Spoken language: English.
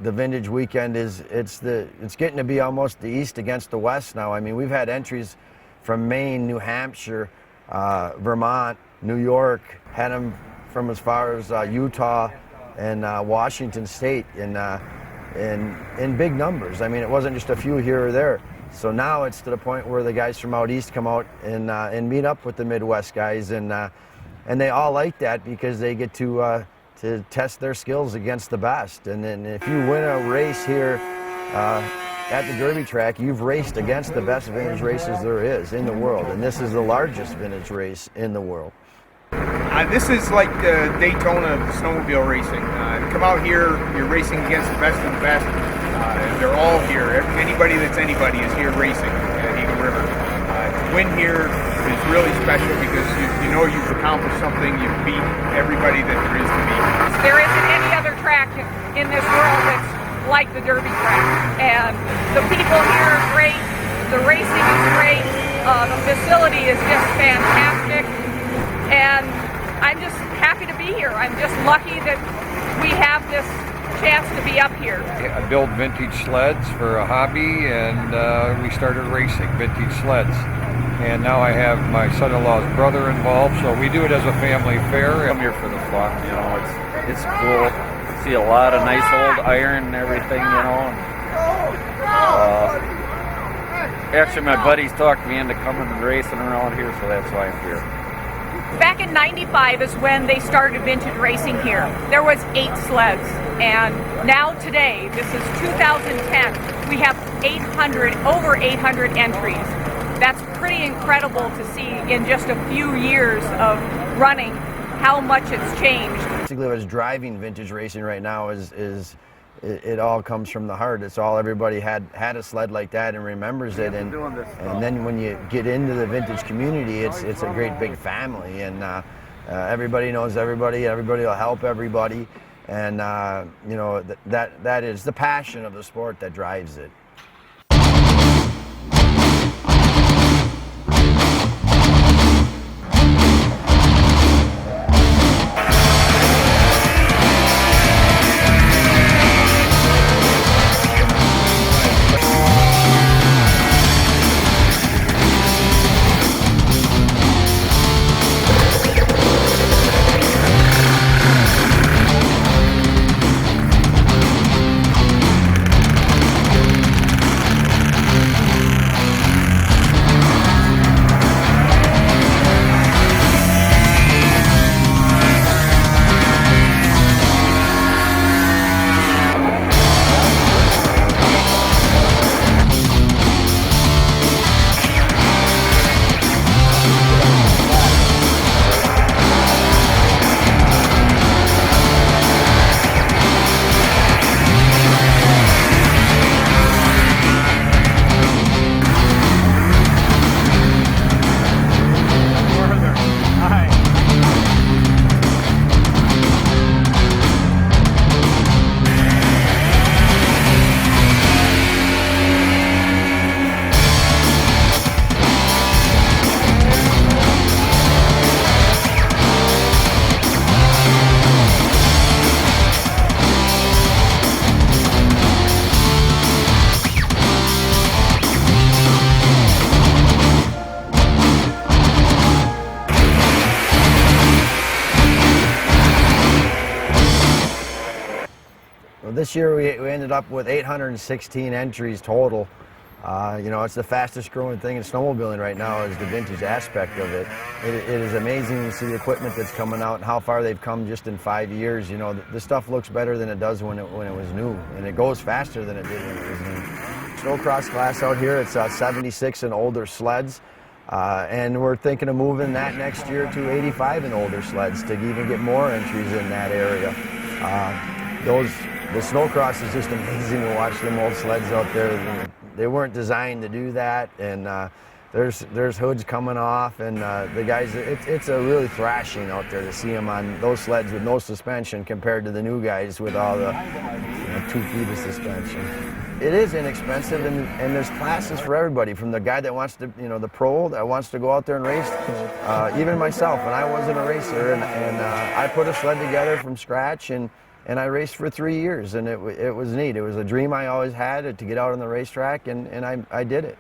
the vintage weekend it's getting to be almost the East against the West now. I mean, we've had entries from Maine, New Hampshire, Vermont, New York, had them from as far as Utah and Washington State in big numbers. I mean, it wasn't just a few here or there. So now it's to the point where the guys from out East come out and meet up with the Midwest guys, and they all like that because they get to test their skills against the best. And then if you win a race here at the Derby track, you've raced against the best vintage races there is in the world, and this is the largest vintage race in the world. This is like Daytona snowmobile racing. Come out here, you're racing against the best of the best. They're all here. Anybody that's anybody is here racing at Eagle River. To win here is really special because you know you've accomplished something. You've beat everybody that there is to beat. There isn't any other track in this world that's like the Derby track. And the people here are great. The racing is great. The facility is just fantastic. And I'm just happy to be here. I'm just lucky that we have this chance to be up here. I build vintage sleds for a hobby, and we started racing vintage sleds. And now I have my son-in-law's brother involved, so we do it as a family fair. I'm here for the fun, you know, it's cool. See a lot of nice old iron and everything, you know. Actually, my buddies talked me into coming and racing around here, so that's why I'm here. Back in '95 is when they started vintage racing here. There was 8 sleds, and now today, this is 2010, we have over 800 entries. That's pretty incredible to see in just a few years of running how much it's changed. Basically, what's driving vintage racing right now is it all comes from the heart. It's all everybody had a sled like that and remembers it, and then when you get into the vintage community, it's a great big family, and everybody knows everybody. Everybody will help everybody, and you know, that is the passion of the sport that drives it. This year we ended up with 816 entries total. You know, it's the fastest growing thing in snowmobiling right now is the vintage aspect of it. It is amazing to see the equipment that's coming out and how far they've come just in 5 years. You know, the stuff looks better than it does when it was new, and it goes faster than it did when it was new. Snowcross class out here, it's 76 and older sleds. And we're thinking of moving that next year to 85 and older sleds to even get more entries in that area. The snowcross is just amazing to watch them old sleds out there. They weren't designed to do that, and there's hoods coming off, and the guys, it's a really thrashing out there to see them on those sleds with no suspension compared to the new guys with all the 2 feet of suspension. It is inexpensive, and there's classes for everybody, from the guy that wants to, the pro that wants to go out there and race, even myself, and I wasn't a racer, and I put a sled together from scratch, and and I raced for 3 years, and it was neat. It was a dream I always had to get out on the racetrack, and I did it.